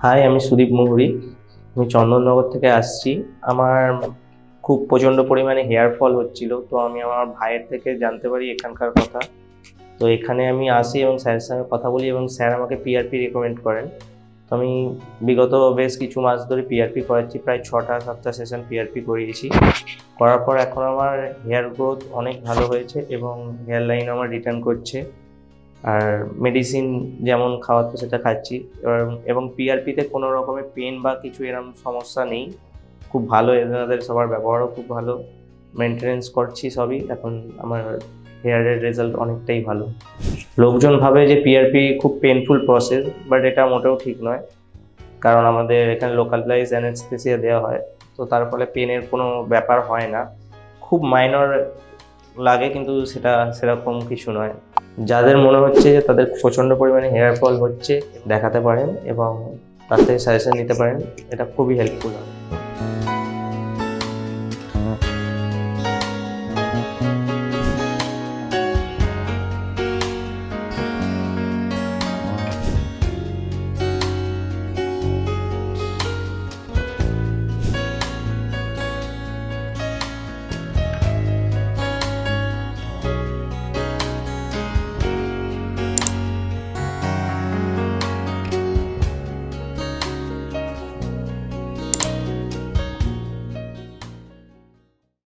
High, আমি সুদীপ মুহুরী। আমি চন্দননগর থেকে আসছি। আমার খুব প্রচণ্ড পরিমাণে হেয়ার ফল হচ্ছিল, তো আমি আমার ভাইয়ের থেকে জানতে পারি এখানকার কথা। তো এখানে আমি আসি এবং স্যারের সঙ্গে কথা বলি এবং স্যার আমাকে পিআরপি রেকমেন্ড করেন। তো আমি বিগত বেশ কিছু মাস ধরে পিআরপি করাচ্ছি, প্রায় 6টা 7টা সেশন পিআরপি করিয়েছি। করার পর এখন আমার হেয়ার গ্রোথ অনেক ভালো হয়েছে এবং হেয়ার লাইন আমার রিটার্ন করছে। আর মেডিসিন যেমন খাওয়াতো সেটা খাচ্ছি। এবং পিআরপিতে কোনো রকমের পেন বা কিছু এরকম সমস্যা নেই। খুব ভালো, এনাদের সবার ব্যবহারও খুব ভালো। মেনটেনেন্স করছি সবই। এখন আমার হেয়ারের রেজাল্ট অনেকটাই ভালো। লোকজন ভাবে যে পিআরপি খুব পেনফুল প্রসেস, বাট এটা মোটেও ঠিক নয়। কারণ আমাদের এখানে লোকালাইজ অ্যানেস্থেসিয়া দেওয়া হয়, তো তার ফলে পেনের কোনো ব্যাপার হয় না। খুব মাইনর লাগে, কিন্তু সেটা সেরকম কিছু নয়। যাদের মনে হচ্ছে যে তাদের প্রচণ্ড পরিমাণে হেয়ার ফল হচ্ছে, দেখাতে পারেন এবং তার থেকে সাজেশন নিতে পারেন। এটা খুবই হেল্পফুল হয়।